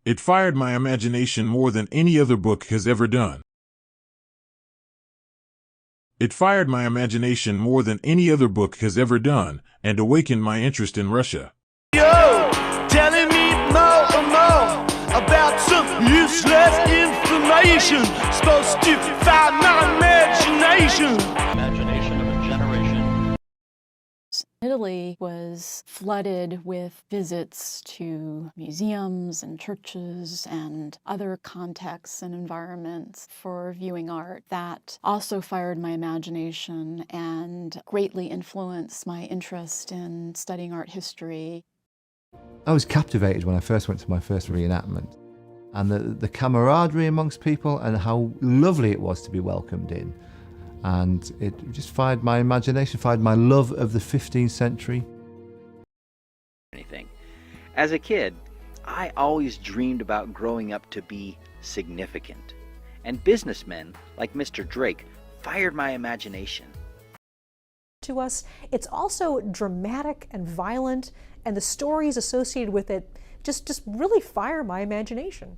It fired my imagination more than any other book has ever done. It fired my imagination more than any other book has ever done, and awakened my interest in Russia. Yo, telling me more and more about some useless information, supposed to fire my imagination. Imagination of a generation. Italy was flooded with visits to museums and churches and other contexts and environments for viewing art that also fired my imagination and greatly influenced my interest in studying art history. I was captivated when I first went to my first reenactment, and the camaraderie amongst people and how lovely it was to be welcomed in. And it just fired my imagination, fired my love of the 15th century. Anything. As a kid, I always dreamed about growing up to be significant. And businessmen like Mr. Drake fired my imagination. To us, it's also dramatic and violent, and the stories associated with it just really fire my imagination.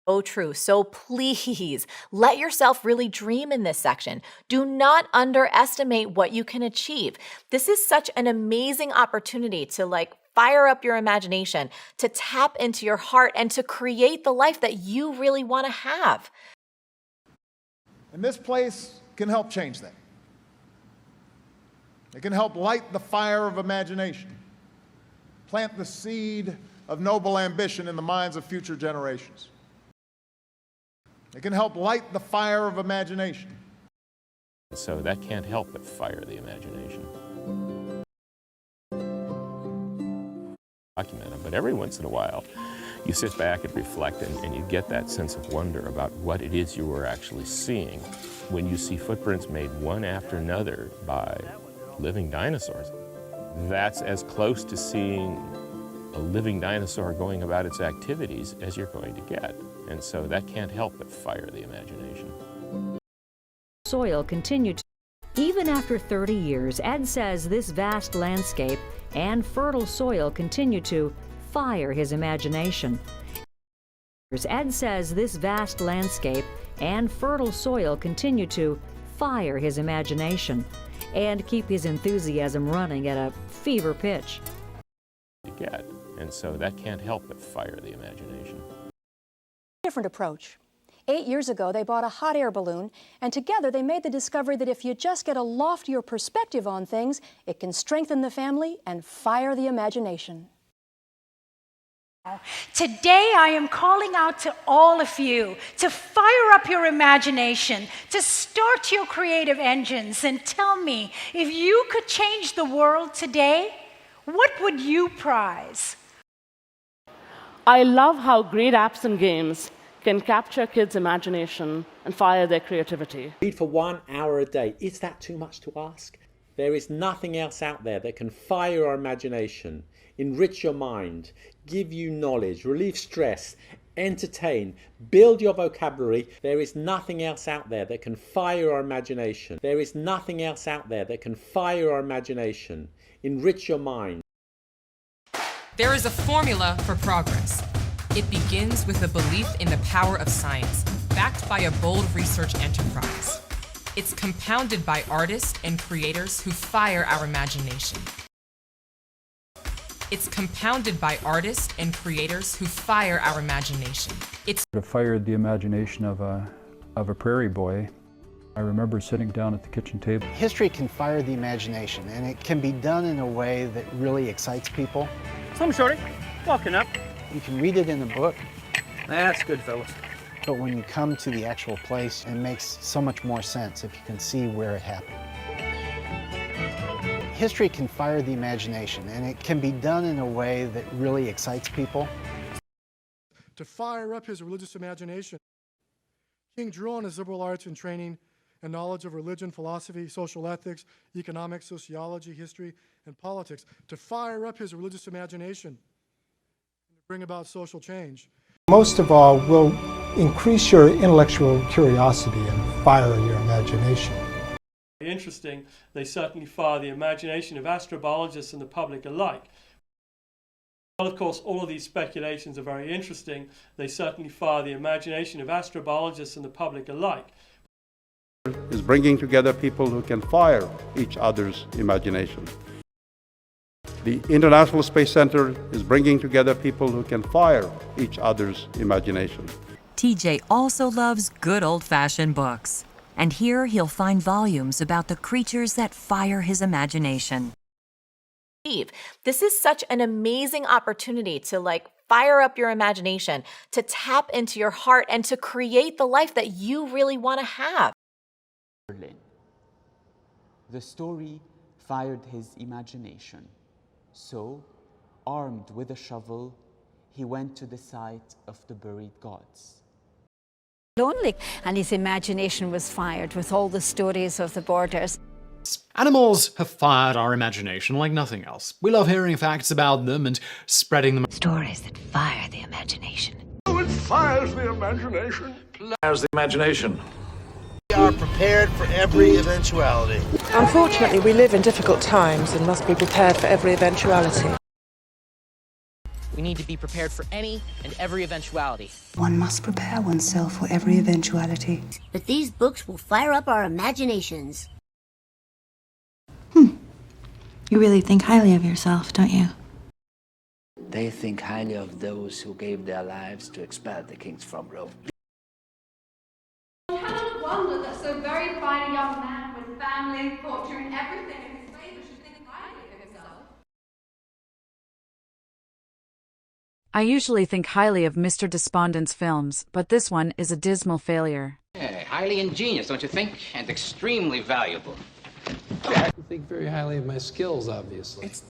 Oh, true. So please let yourself really dream in this section. Do not underestimate what you can achieve. This is such an amazing opportunity to fire up your imagination, to tap into your heart, and to create the life that you really want to have. And this place can help change that. It can help light the fire of imagination, plant the seed of noble ambition in the minds of future generations. It can help light the fire of imagination. So that can't help but fire the imagination. Document them, but every once in a while you sit back and reflect and you get that sense of wonder about what it is you were actually seeing when you see footprints made one after another by living dinosaurs. That's as close to seeing a living dinosaur going about its activities as you're going to get. And so that can't help but fire the imagination. Soil continued to. Even after 30 years, Ed says this vast landscape and fertile soil continue to fire his imagination. Ed says this vast landscape and fertile soil continue to fire his imagination and keep his enthusiasm running at a fever pitch. Get. And so that can't help but fire the imagination. Different approach. 8 years ago, they bought a hot air balloon, and together they made the discovery that if you just get a loftier perspective on things, it can strengthen the family and fire the imagination. Today I am calling out to all of you to fire up your imagination, to start your creative engines, and tell me, if you could change the world today, what would you prize? I love how great apps and games can capture kids' imagination and fire their creativity. Read for 1 hour a day. Is that too much to ask? There is nothing else out there that can fire your imagination, enrich your mind, give you knowledge, relieve stress, entertain, build your vocabulary. There is nothing else out there that can fire your imagination. There is nothing else out there that can fire your imagination, enrich your mind. There is a formula for progress. It begins with a belief in the power of science, backed by a bold research enterprise. It's compounded by artists and creators who fire our imagination. It's compounded by artists and creators who fire our imagination. It fired the imagination of a prairie boy. I remember sitting down at the kitchen table. History can fire the imagination, and it can be done in a way that really excites people. Some shorty, walking up. You can read it in a book. That's good, fellas. But when you come to the actual place, it makes so much more sense if you can see where it happened. History can fire the imagination, and it can be done in a way that really excites people. To fire up his religious imagination, King drew on his liberal arts and training and knowledge of religion, philosophy, social ethics, economics, sociology, history, and politics to fire up his religious imagination and to bring about social change. Most of all, will increase your intellectual curiosity and fire your imagination. Interesting, they certainly fire the imagination of astrobiologists and the public alike. While of course all of these speculations are very interesting, they certainly fire the imagination of astrobiologists and the public alike. Is bringing together people who can fire each other's imagination. The International Space Center is bringing together people who can fire each other's imagination. TJ also loves good old-fashioned books. And here he'll find volumes about the creatures that fire his imagination. This is such an amazing opportunity to fire up your imagination, to tap into your heart, and to create the life that you really want to have. Berlin. The story fired his imagination. So, armed with a shovel, he went to the site of the buried gods. Lonely, and his imagination was fired with all the stories of the borders. Animals have fired our imagination like nothing else. We love hearing facts about them and spreading them. Stories that fire the imagination. Oh, it fires the imagination. Fires the imagination. We are prepared for every eventuality. Unfortunately, we live in difficult times and must be prepared for every eventuality. We need to be prepared for any and every eventuality. One must prepare oneself for every eventuality. But these books will fire up our imaginations. You really think highly of yourself, don't you? They think highly of those who gave their lives to expel the kings from Rome. I cannot wonder that so very fine a young man with family, fortune, everything in his favor should think highly of himself. I usually think highly of Mr. Despondent's films, but this one is a dismal failure. Yeah, highly ingenious, don't you think? And extremely valuable. I think very highly of my skills, obviously.